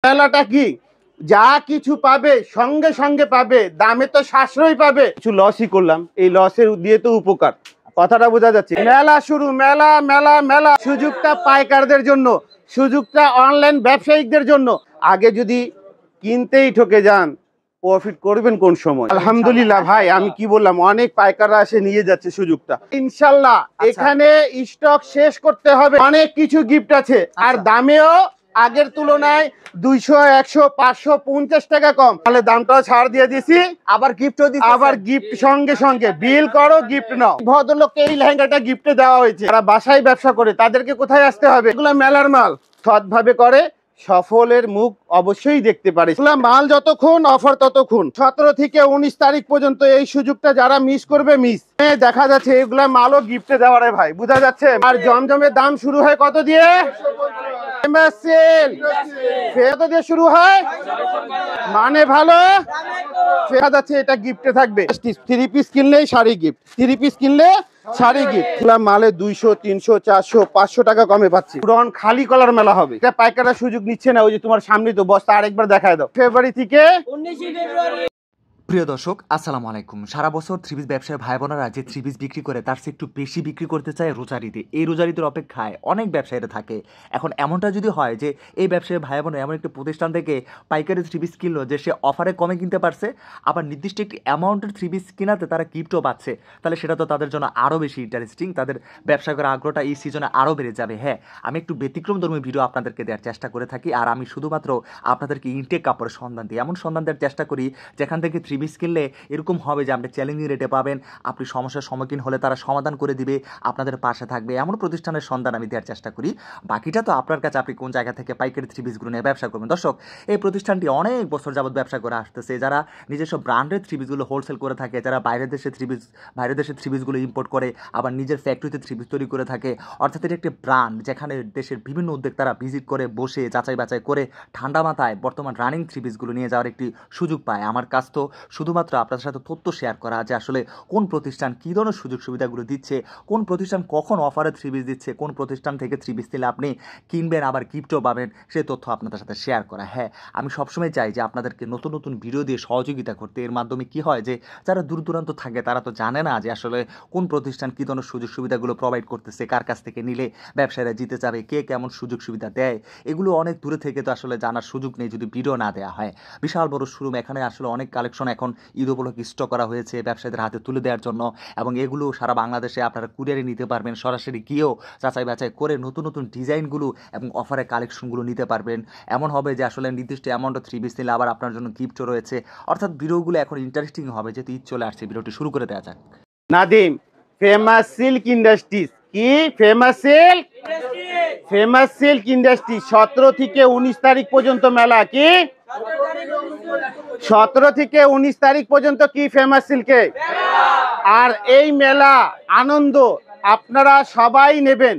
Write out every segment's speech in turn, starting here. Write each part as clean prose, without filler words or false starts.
মেলাটা কি যা কিছু পাবে সঙ্গে সঙ্গে পাবে, দামে তো সাশ্রয় পাবে। কিছু লসই করলাম, এই লসের দিয়ে তো উপকার, কথাটা বোঝা যাচ্ছে। মেলা শুরু, মেলা মেলা মেলা। সুযোগটা পাইকারদের জন্য, সুযোগটা অনলাইন ব্যবসায়িকদের জন্য। আগে যদি কিনতেই ঠকে যান, প্রফিট করবেন কোন সময়? আলহামদুলিল্লাহ ভাই, আমি কি বললাম, অনেক পাইকাররা এসে নিয়ে যাচ্ছে সুযোগটা ইনশাল্লাহ। এখানে স্টক শেষ করতে হবে, অনেক কিছু গিফট আছে, আর দামেও আগের তুলনায় 200, 100, 500, 50 টাকা কম। তাহলে দামটাও ছাড় দিয়ে দিছি, আবার গিফটও দিছি। আবার গিফট সঙ্গে সঙ্গে বিল করো, গিফট নাও। ভদ্রলোককে এই লেহেঙ্গাটা গিফটে দেওয়া হয়েছে। যারা বাসায় ব্যবসা করে তাদেরকে কোথায় আসতে হবে? এগুলো মেলার মাল, সৎভাবে করে সফলের মুখ অবশ্যই দেখতে পারে। মাল যতক্ষণ, অফার ততক্ষণ। 17 থেকে 19 তারিখ পর্যন্ত এই সুযোগটা যারা মিস করবে, মিস। দেখা যাচ্ছে এগুলা মালও গিফটে দেওয়ারে ভাই, বোঝা যাচ্ছে। আর জমজমের দাম শুরু হয় কত দিয়ে? কত দিয়ে শুরু হয়? মানে ভালো দেখা যাচ্ছে, এটা গিফটে থাকবে। 3 পিস কিনলেই শাড়ি গিফট, 3 পিস কিনলে শাড়ি গিফট। মালে 200, 300, 400, 500 টাকা কমে পাচ্ছি। পুরন খালি কলার মেলা হবে, এটা পাইকাররা সুযোগ নিচ্ছে না। ওই যে তোমার সামনে তো বস্তা, আরেকবার দেখায় দাও। ফেব্রুয়ারি থেকে 19 ফেব্রুয়ারি। প্রিয় দর্শক, আসসালামু আলাইকুম। সারা বছর থ্রিপিস ব্যবসায়ী ভাই বোনেরা যে থ্রিপিস বিক্রি করে তার চেয়ে একটু বেশি বিক্রি করতে চায় রোজারিতে। এই রোজারিতের অপেক্ষায় অনেক ব্যবসায়ীরা থাকে। এখন এমনটা যদি হয় যে এই ব্যবসায়ী ভাই বোনের এমন একটি প্রতিষ্ঠান থেকে পাইকারি থ্রিপিস কিনলো যে সে অফারে কমে কিনতে পারছে, আবার নির্দিষ্ট একটি অ্যামাউন্টের থ্রিপিস কিনাতে তারা গিফটও পাচ্ছে, তাহলে সেটা তো তাদের জন্য আরও বেশি ইন্টারেস্টিং। তাদের ব্যবসা করার আগ্রহটা এই সিজনে আরও বেড়ে যাবে। হ্যাঁ, আমি একটু ব্যতিক্রমধর্মী ভিডিও আপনাদেরকে দেওয়ার চেষ্টা করে থাকি, আর আমি শুধুমাত্র আপনাদেরকে ইনটেক কাপড়ের সন্ধান দিই। এমন সন্ধান দেওয়ার চেষ্টা করি যেখান থেকে থ্রিপিস কিনলে এরকম হবে যে আপনি চ্যালেঞ্জিং রেটে পাবেন, আপনি সমস্যার সম্মুখীন হলে তারা সমাধান করে দিবে, আপনাদের পাশে থাকবে। এমন প্রতিষ্ঠানের সন্ধান আমি দেওয়ার চেষ্টা করি। বাকিটা তো আপনার কাছে, আপনি কোন জায়গা থেকে পাইকারি থ্রি পিসগুলো নিয়ে ব্যবসা করবেন। দর্শক, এই প্রতিষ্ঠানটি অনেক বছর যাবত ব্যবসা করে আসতেছে। যারা নিজস্ব ব্র্যান্ডের থ্রি পিসগুলো হোলসেল করে থাকে, যারা বাইরের দেশে থ্রি পিসগুলো ইম্পোর্ট করে আবার নিজের ফ্যাক্টরিতে থ্রি পিস তৈরি করে থাকে, অর্থাৎ এটা একটি ব্র্যান্ড যেখানে দেশের বিভিন্ন উদ্যোক্তারা ভিজিট করে বসে যাচাই বাছাই করে ঠান্ডা মাথায় বর্তমান রানিং থ্রি পিসগুলো নিয়ে যাওয়ার একটি সুযোগ পায়। আমার কাছ তো শুধুমাত্র আপনাদের সাথে তথ্য শেয়ার করা, যে আসলে কোন প্রতিষ্ঠান কী ধরনের সুযোগ সুবিধাগুলো দিচ্ছে, কোন প্রতিষ্ঠান কখন অফারে থ্রি পিস দিচ্ছে, কোন প্রতিষ্ঠান থেকে থ্রি পিস দিলে আপনি কিনবেন আবার গিফটও পাবেন, সেই তথ্য আপনাদের সাথে শেয়ার করা। হ্যাঁ, আমি সবসময় চাই যে আপনাদেরকে নতুন নতুন ভিডিও দিয়ে সহযোগিতা করতে। এর মাধ্যমে কি হয় যে যারা দূর দূরান্ত থাকে তারা তো জানে না যে আসলে কোন প্রতিষ্ঠান কী ধরনের সুযোগ সুবিধাগুলো প্রোভাইড করতেছে, কার কাছ থেকে নিলে ব্যবসায়ীরা জিতে যাবে, কে কেমন সুযোগ সুবিধা দেয়, এগুলো অনেক দূরে থেকে তো আসলে জানার সুযোগ নেই যদি ভিডিও না দেওয়া হয়। বিশাল বড় শোরুম, এখানে আসলে অনেক কালেকশন এখন ঈদ উপলক্ষে স্টক করা হয়েছে ব্যবসায়ীদের হাতে তুলে দেওয়ার জন্য, এবং এগুলো সারা বাংলাদেশে আপনারা কুরিয়ারে নিতে পারবেন, সরাসরি গিয়েও যাচাই বাছাই করে নতুন নতুন ডিজাইনগুলো এবং অফারের কালেকশনগুলো নিতে পারবেন। এমন হবে যে আসলে নির্দিষ্ট অ্যামাউন্টে থ্রি পিস নিলে আবার আপনার জন্য গিফটও রয়েছে। অর্থাৎ ভিডিওগুলো এখন ইন্টারেস্টিং হবে, যেহেতু ঈদ চলে আসছে। ভিডিওটি শুরু করে দেওয়া যাক। Nadim famous silk industries. কি ফেমাস সিল্ক ইন্ডাস্ট্রি 17 থেকে 19 তারিখ পর্যন্ত মেলা। কি 17 থেকে 19 তারিখ পর্যন্ত কি ফেমাস সিল্কে। আর এই মেলা আনন্দ আপনারা সবাই নেবেন,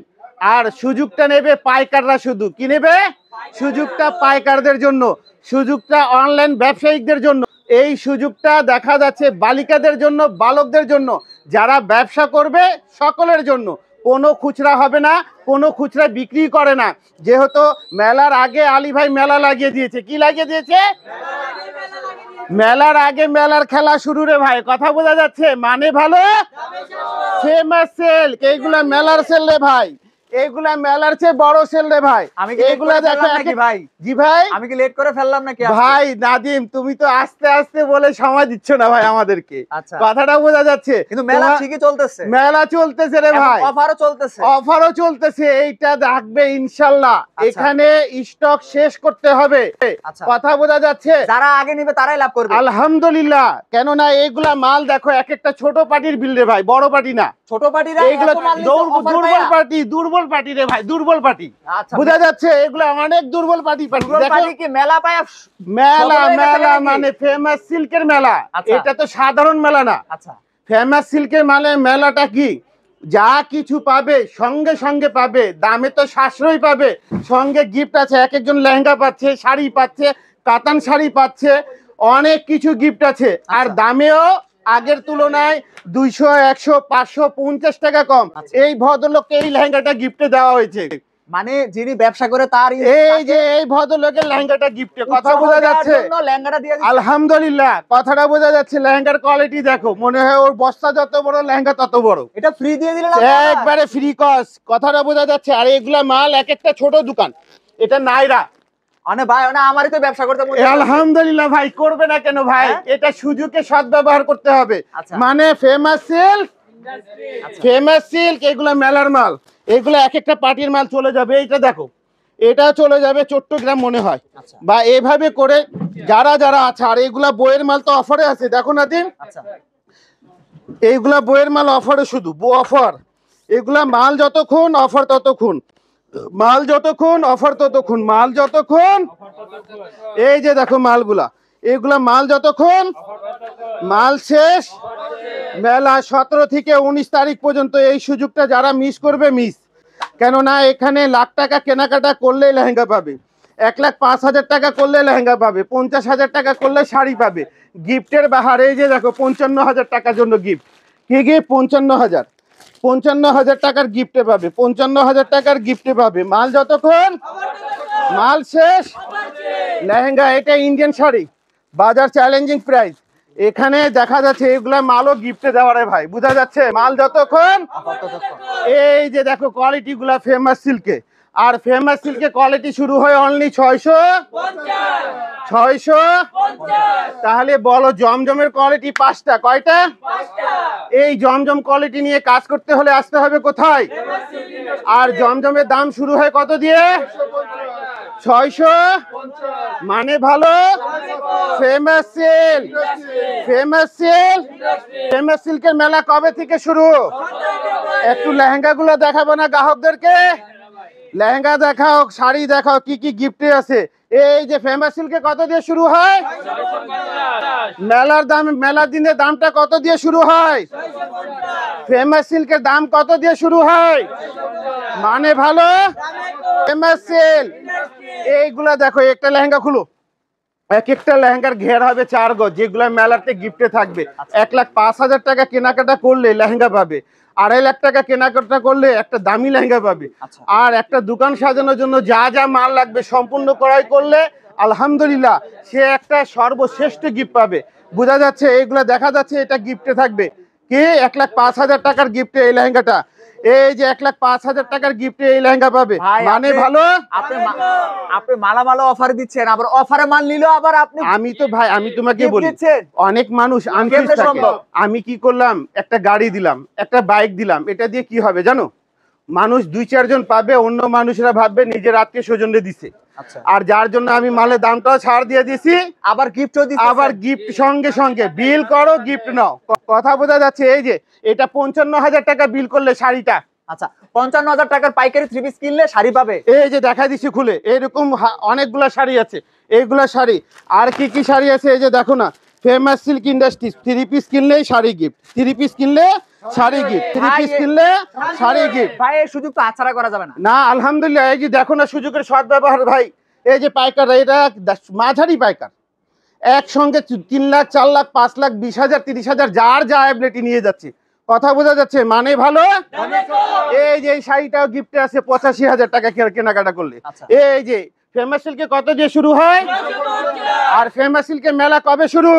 আর সুযোগটা নেবে পাইকাররা। শুধু কি নেবে? সুযোগটা পাইকারদের জন্য, সুযোগটা অনলাইন ব্যবসায়িকদের জন্য। এই সুযোগটা দেখা যাচ্ছে বালিকাদের জন্য, বালকদের জন্য, যারা ব্যবসা করবে সকলের জন্য। কোনো খুচরা হবে না, কোনো খুচরা বিক্রি করে না। যেহেতু মেলার আগে আলী ভাই মেলা লাগিয়ে দিয়েছে। কি লাগিয়ে দিয়েছে? মেলার আগে মেলার খেলা শুরু রে ভাই, কথা বোঝা যাচ্ছে? মানে ভালো ফেমাস সেল, এইগুলা মেলার সেল রে ভাই, এইগুলা মেলার চেয়ে বড় সেল রে ভাই। আমি কি এগুলা দেখো নাকি ভাই? জি ভাই, আমি কি লেট করে ফেললাম নাকি ভাই? নাদিম, তুমি তো আস্তে আস্তে বলে সময় দিচ্ছ না ভাই আমাদেরকে। আচ্ছা, কথাটা বোঝা যাচ্ছে, কিন্তু মেলা ঠিকই চলতেছে। মেলা চলতেছে রে ভাই, অফারও চলতেছে, অফারও চলতেছে। এইটা দেখবে ইনশাআল্লাহ। এখানে স্টক শেষ করতে হবে। কথা বোঝা যাচ্ছে? যারা আগে নেবে তারাই লাভ করবে আলহামদুলিল্লাহ। কেননা এইগুলা মাল দেখো এক একটা ছোট পার্টির বিল রে ভাই, বড় পার্টি না। ছোট পার্টিরা এইগুলা দুর্বল পার্টি, দুর্বল পার্টি রে ভাই, দুর্বল পার্টি। বোঝা যাচ্ছে এগুলা অনেক দুর্বল পার্টি। কি মেলা পায়? মেলা মেলা মানে ফেমাস সিল্কের মেলা। এটা তো সাধারণ মেলা না। আচ্ছা, ফেমাস সিল্কের মানে মেলাটা কি যা কিছু পাবে সঙ্গে সঙ্গে পাবে, দামে তো সাশ্রয় পাবে, সঙ্গে গিফট আছে। এক একজন লেহেঙ্গা পাচ্ছে, শাড়ি পাচ্ছে, কাতান শাড়ি পাচ্ছে, অনেক কিছু গিফট আছে। আর দামেও আগের তুলনায় 200, 100, 500, 50 টাকা কম। এই ভদ্রলোককে এই লেহেঙ্গাটা গিফটে দেওয়া হয়েছে। মানে যিনি ব্যবসা করে তার এই যে এই ভদ্রলোকের লেহেঙ্গাটা গিফটে, কথা বোঝা যাচ্ছে? লেহেঙ্গাটা দিয়ে দিচ্ছে। আলহামদুলিল্লাহ, কথাটা বোঝা যাচ্ছে। লেহেঙ্গার কোয়ালিটি দেখো, মনে হয় ওর বস্তা যত বড় লেহেঙ্গা তত বড়। এটা ফ্রি দিয়ে দিলেন একবারে ফ্রি কস্ট, কথাটা বোঝা যাচ্ছে। আর এগুলা মাল এক একটা ছোট দোকান, এটা নাইরা। মানে ভাই মানে আমারই তো ব্যবসা করতে মন আলহামদুলিল্লাহ ভাই, করবে না কেন ভাই? এটা সুযোগে সদ্ব্যবহার করতে হবে। আচ্ছা। মানে ফেমাস সিল্ক, ফেমাস সিল্ক, এগুলা মেলার মাল, এগুলা এক একটা পার্টির মাল চলে যাবে। এইটা দেখো, এটা চলে যাবে চট্টগ্রাম মনে হয়, আচ্ছা। বা এইভাবে করে যারা যারা আছে। আর এগুলা বইয়ের মাল তো অফারে আছে, দেখো না দিন, আচ্ছা এইগুলা বইয়ের মাল অফারে, শুধু অফার। এগুলা মাল যতক্ষণ অফার ততক্ষণ, মাল যতক্ষণ অফার ততক্ষণ, মাল যতক্ষণ। এই যে দেখো মালগুলা, এগুলা মাল যতক্ষণ, মাল শেষ। মেলা 17 থেকে 19 তারিখ পর্যন্ত। এই সুযোগটা যারা মিস করবে মিস, কেননা এখানে লাখ টাকা কেনাকাটা করলেই লেহেঙ্গা পাবে, 1,05,000 টাকা করলে লেহেঙ্গা পাবে, 50,000 টাকা করলে শাড়ি পাবে। গিফটের বাহার এই যে দেখো, 55,000 টাকার জন্য গিফট। কি গিফট? 55,000 টাকার গিফটে পাবে, 55,000 টাকার গিফটে পাবে। মাল যতক্ষণ, মাল শেষ। লেহেঙ্গা, এটা ইন্ডিয়ান শাড়ি, বাজার চ্যালেঞ্জিং প্রাইস। এখানে দেখা যাচ্ছে এগুলা মালও গিফটে দেওয়া রে ভাই, বোঝা যাচ্ছে? মাল যতক্ষণ। এই যে দেখো কোয়ালিটি গুলা ফেমাস সিল্কে, আর ফেমাস সিল্কে কোয়ালিটি শুরু হয় অনলি 600। তাহলে বলো জমজমের কোয়ালিটি 5টা, কয়টা? এই জমজম কোয়ালিটি নিয়ে কাজ করতে হলে আসতে হবে কোথায়? আর জমজমের দাম শুরু হয় কত দিয়ে? 600। মানে ভালো। Famous silk, famous silk, famous সিল্কের মেলা কবে থেকে শুরু? একটু লেহেঙ্গা গুলো দেখাবো না গ্রাহকদেরকে? লেহেঙ্গা দেখাও, শাড়ি দেখাও, কি কি গিফটে আছে। এই যে ফেমাস সিল্কে কত দিয়ে শুরু হয়? মেলার দাম, মেলার দিনে দামটা কত দিয়ে শুরু হয়? ফেমাস সিল্কের দাম কত দিয়ে শুরু হয়? মানে ভালো। ফেমাস সিল্ক, এইগুলা দেখো, একটা লেহেঙ্গা খুলো, এক একটা লেহেঙ্গার ঘের হবে 4 গজ, যেগুলো মেলাতে গিফটে থাকবে। 1,05,000 টাকা কেনাকাটা করলে লেহেঙ্গা পাবে, 2.5 লাখ টাকা কেনাকাটা করলে একটা দামি লেহেঙ্গা পাবে। আর একটা দোকান সাজানোর জন্য যা যা মাল লাগবে সম্পূর্ণ ক্রয় করলে আলহামদুলিল্লাহ সে একটা সর্বশ্রেষ্ঠ গিফট পাবে। বোঝা যাচ্ছে? এইগুলা দেখা যাচ্ছে এটা গিফটে থাকবে। কি? 1,05,000 টাকার গিফটে এই লেহেঙ্গাটা। এই যে 1,05,000 টাকার গিফটে এই লেহেঙ্গা পাবে। মানে ভালো। আপনি মালামাল অফার দিচ্ছেন, আবার অফারে মাল নিলো আবার আপনি। আমি তো ভাই, আমি তোমাকে বলি, অনেক মানুষ আনফিট থাকে। আমি কি করলাম? একটা গাড়ি দিলাম, একটা বাইক দিলাম, এটা দিয়ে কি হবে জানো? মানুষ 2-4 জন পাবে, অন্য মানুষরা ভাববে নিজের আত্মীয় স্বজনরে দিছে। আর যার জন্য আমি মালের দামটাও ছাড় দিয়ে দিছি, আবার গিফটও দিছি, আবার গিফট সঙ্গে সঙ্গে। বিল করো, গিফট নাও, কথা বোঝা যাচ্ছে? এই যে এটা 55,000 টাকা বিল করলে শাড়িটা। আচ্ছা, 55,000 টাকার পাইকারি 3 পিস কিনলে শাড়ি পাবে। এই যে দেখা দিচ্ছি খুলে, এরকম অনেকগুলা শাড়ি আছে, এইগুলা শাড়ি। আর কি কি শাড়ি আছে এই যে দেখো না, ফেমাস সিল্ক ইন্ডাস্ট্রিজ, 3 পিস কিনলেই শাড়ি গিফট, 3 পিস কিনলে শাড়ি গিফট, 3 পিস কিনলে শাড়ি গিফট। ভাই এই সুযোগ তো হাতছাড়া করা যাবে না। না, আলহামদুলিল্লাহ। এই যে দেখো না সুযোগের সদ্ব্যবহার ভাই। এই যে পাইকার, এটা মাঝারি পাইকার, একসঙ্গে 3 লাখ, 4 লাখ, 5 লাখ, 20,000, 30,000 যার যা অ্যাবিলিটি নিয়ে যাচ্ছে। কথা বোঝা যাচ্ছে? মানে ভালো। এই যে এই শাড়িটাও গিফটে আছে 85,000 টাকা কেনাকাটা করলে। এই যে ফেমাস সিল্কে কত দিয়ে শুরু হয়? আর ফেমাস সিল্কের মেলা কবে শুরু?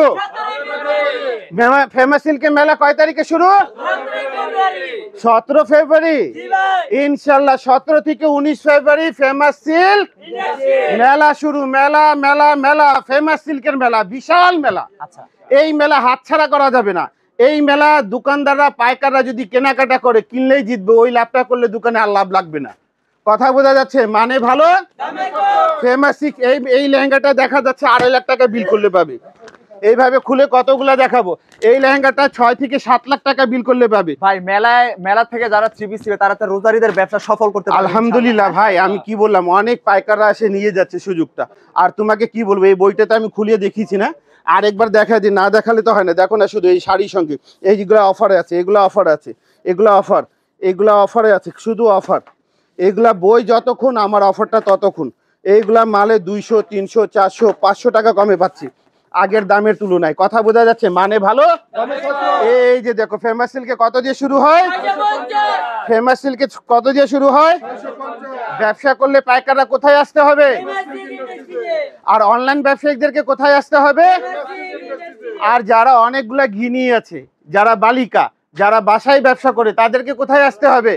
ফেমাস সিল্কের মেলা কয় তারিখে শুরু? 17 ফেব্রুয়ারি। ইনশাল্লাহ 17 থেকে 19 ফেব্রুয়ারি ফেমাস সিল্ক মেলা শুরু। মেলা মেলা মেলা, ফেমাস সিল্কের মেলা, বিশাল মেলা। এই মেলা হাতছাড়া করা যাবে না। এই মেলা দোকানদাররা, পাইকাররা যদি কেনাকাটা করে, কিনলেই জিতবে। ওই লাভটা করলে দোকানে আর লাভ লাগবে না। কথা বোঝা যাচ্ছে? মানে ভালো। ফেমাস সিল্ক, এই লেহেঙ্গাটা দেখা যাচ্ছে 2.5 লাখ টাকা বিল করলে পাবে। এইভাবে খুলে কতগুলা দেখাবো। এই লেহেঙ্গাটা 6 থেকে 7 লাখ টাকা বিল করলে পাবে। ভাই মেলা থেকে যারা 3 পিস ছিল তারা তো রোজারিদের ব্যবসা সফল করতে পারবে আলহামদুলিল্লাহ ভাই। আমি কি বললাম, অনেক পাইকাররা এসে নিয়ে যাচ্ছে সুযোগটা। আর তোমাকে কি বলবো, এই বইটা তো আমি খুলিয়ে দেখিয়েছি না, আরেকবার দেখা দিই, না দেখালে তো হয় না। দেখো না, শুধু এই শাড়ির সঙ্গে এইগুলো অফারে আছে, এগুলো অফার আছে, এগুলো অফার, এগুলো অফারে আছে, শুধু অফার। এগুলা বই যতক্ষণ, আমার অফারটা ততক্ষণ। এইগুলা মালে 200, 300, 400, 500 টাকা কমে পাচ্ছি। আগের দামের তুলনায়। কথা বোঝা যাচ্ছে? মানে ভালো। এই যে দেখো ফেমাস সিল্কে কত দিয়ে শুরু হয়? ফেমাস সিল্কে কত দিয়ে শুরু হয়? ব্যবসা করলে পাইকাররা কোথায় আসতে হবে? আর অনলাইন ব্যবসায়িকদেরকে কোথায় আসতে হবে? আর যারা অনেকগুলা ঘিনি আছে, যারা বালিকা, যারা বাসায় ব্যবসা করে, তাদেরকে কোথায় আসতে হবে?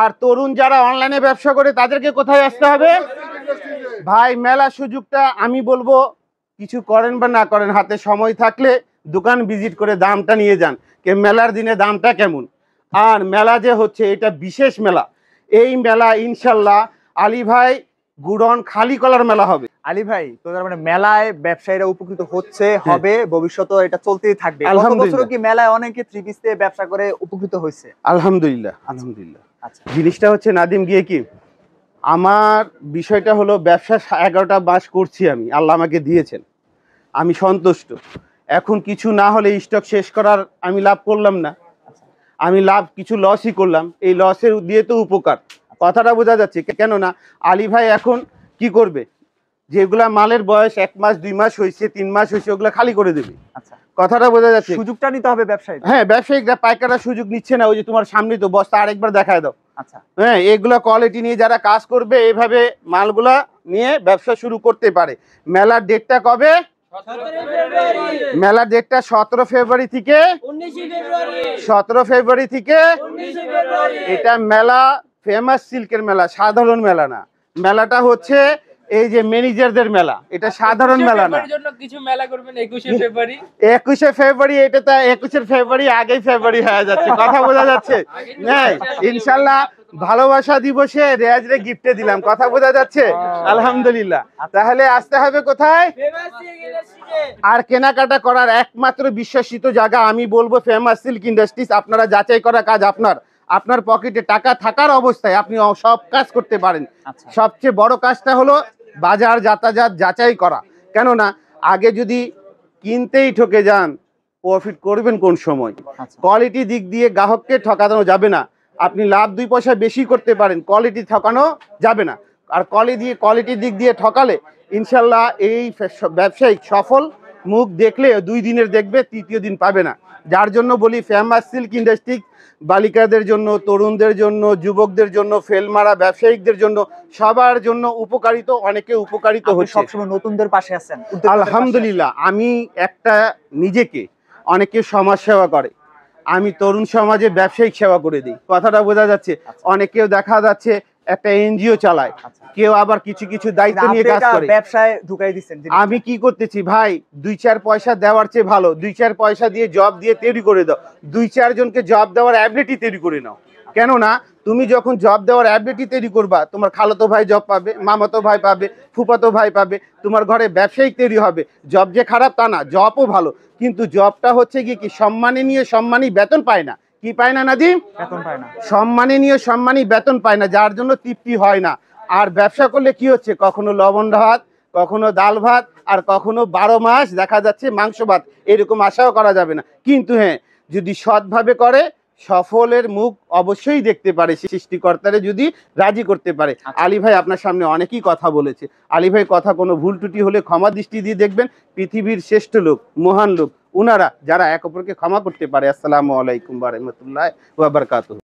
আর তরুণ যারা অনলাইনে ব্যবসা করে, তাদেরকে কোথায় আসতে হবে? ভাই মেলা সুযোগটা আমি বলবো, কিছু করেন বা না করেন, হাতে সময় থাকলে দোকান ভিজিট করে দামটা নিয়ে যান, কে মেলার দিনে দামটা কেমন। আর মেলা যে হচ্ছে এটা বিশেষ মেলা। এই মেলা ইনশাল্লাহ আলী ভাই গুড়ন খালি কলার মেলা হবে। আলী ভাই, তো তার মানে মেলায় ব্যবসায়ীরা উপকৃত হচ্ছে, হবে, ভবিষ্যতে এটা চলতেই থাকবে। গত আলহামদুলিল্লাহ। বছরও কি মেলায় অনেকে থ্রি পিসে ব্যবসা করে উপকৃত হয়েছে? আলহামদুলিল্লাহ, আলহামদুলিল্লাহ। আচ্ছা, জিনিসটা হচ্ছে নাদিম গিয়ে কি, আমার বিষয়টা হলো ব্যবসা 11টা মাস করছি আমি, আল্লাহ আমাকে দিয়েছেন, আমি সন্তুষ্ট। এখন কিছু না হলে স্টক শেষ করার আমি লাভ করলাম না, আমি লাভ কিছু লসই করলাম। এই লসের দিয়ে তো উপকার, কথাটা বোঝা যাচ্ছে? কেননা আলী ভাই এখন কি করবে, যেগুলা মালের বয়স 1 মাস 2 মাস হয়েছে, 3 মাস হয়েছে, ওগুলা খালি করে দেবে। আচ্ছা, কথাটা বোঝা যাচ্ছে? সুযোগটা নিতে হবে ব্যবসায়ী। হ্যাঁ, ব্যবসায়িকরা পাইকাররা সুযোগ নিচ্ছে না। ওই যে তোমার সামনে তো বস্তা, আরেকবার দেখায় দাও। আচ্ছা, হ্যাঁ, এগুলা কোয়ালিটি নিয়ে যারা কাজ করবে, এইভাবে মালগুলা নিয়ে ব্যবসা শুরু করতে পারে। মেলার ডেটটা কবে? মেলার ডেটটা 17 ফেব্রুয়ারি থেকে 17 ফেব্রুয়ারি থেকে। এটা মেলা ফেমাস সিল্কের মেলা, সাধারণ মেলা না। মেলাটা হচ্ছে এই যে ম্যানেজারদের মেলা, এটা সাধারণ মেলা না। কিছু মেলা করবেন 21 ফেব্রুয়ারি। 21 ফেব্রুয়ারি, এটা তো 21 ফেব্রুয়ারি আগেই ফেব্রুয়ারি হয়ে যাচ্ছে। কথা বোঝা যাচ্ছে? হ্যাঁ, ইনশাল্লাহ ভালোবাসা দিবসে রেয়াজরে গিফটে দিলাম। কথা বোঝা যাচ্ছে? আলহামদুলিল্লাহ। তাহলে আসতে হবে কোথায়? আর কেনাকাটা করার একমাত্র বিশ্বাসিত জায়গা আমি বলবো ফেমাস সিল্ক ইন্ডাস্ট্রিজ। আপনারা যাচাই করা কাজ আপনার, আপনার পকেটে টাকা থাকার অবস্থায় আপনি সব কাজ করতে পারেন। আচ্ছা। সবচেয়ে বড় কাজটা হলো বাজার যাতায়াত যাচাই করা। কেননা আগে যদি কিনতেই ঠকে যান, প্রফিট করবেন কোন সময়? আচ্ছা। কোয়ালিটি দিক দিয়ে গ্রাহককে ঠকানো যাবে না। আপনি লাভ 2 পয়সা বেশি করতে পারেন, কোয়ালিটি ঠকানো যাবে না। আর কোয়ালিটির দিক দিয়ে ঠকালে ইনশাল্লাহ এই ব্যবসায়িক সফল মুখ দেখলে 2 দিনের দেখবে, 3য় দিন পাবে না। যার জন্য বলি ফেমাস সিল্ক ইন্ডাস্ট্রি বালিকাদের জন্য, তরুণদের জন্য, যুবকদের জন্য, ফেলমারা ব্যবসায়িকদের জন্য, সবার জন্য উপকারিত, অনেকে উপকারিত আপনি হচ্ছে। সবসময় নতুনদের পাশে আছেন। আলহামদুলিল্লাহ। আমি একটা নিজেকে, অনেকে সমাজ সেবা করে, আমি তরুণ সমাজে ব্যবসায়িক সেবা করে দিই। কথাটা বোঝা যাচ্ছে? অনেকেও দেখা যাচ্ছে একটা এনজিও চালায়, কেউ আবার কিছু কিছু দায়িত্ব নিয়ে কাজ করে। ব্যবসায় ঢুকাই দিচ্ছেন। আমি কি করতেছি ভাই, 2-4 পয়সা দেওয়ার চেয়ে ভালো 2-4 পয়সা দিয়ে জব দিয়ে তৈরি করে দাও, 2-4 জনকে জব দেওয়ার অ্যাবিলিটি তৈরি করে নাও। কেননা তুমি যখন জব দেওয়ার অ্যাবিলিটি তৈরি করবা, তোমার খালাতো ভাই জব পাবে, মামাতো ভাই পাবে, ফুফাতো ভাই পাবে, তোমার ঘরে ব্যবসায়িক তৈরি হবে। জব যে খারাপ তা না, জবও ভালো, কিন্তু জবটা হচ্ছে কি সম্মানে নিয়ে সম্মানী বেতন পায় না। কি পায় না নাদিম? বেতন পায় না। সম্মানে নিয়ে সম্মানী বেতন পায় না, যার জন্য তৃপ্তি হয় না। আর ব্যবসা করলে কি হচ্ছে, কখনো লবণ ভাত, কখনো ডাল ভাত, আর কখনো 12 মাস দেখা যাচ্ছে মাংস ভাত, এরকম আশাও করা যাবে না। কিন্তু হ্যাঁ, যদি সৎভাবে করে সফলের মুখ অবশ্যই দেখতে পারে, সৃষ্টিকর্তারে যদি রাজি করতে পারে। আলী ভাই আপনার সামনে অনেকেই কথা বলেছে, আলী ভাই কথা কোনো ভুল ত্রুটি হলে ক্ষমা দৃষ্টি দিয়ে দেখবেন। পৃথিবীর শ্রেষ্ঠ লোক, মহান লোক উনারা, যারা এক অপরকে ক্ষমা করতে পারে। আসসালামু আলাইকুম ওয়া রাহমাতুল্লাহি ওয়া বারাকাতুহু।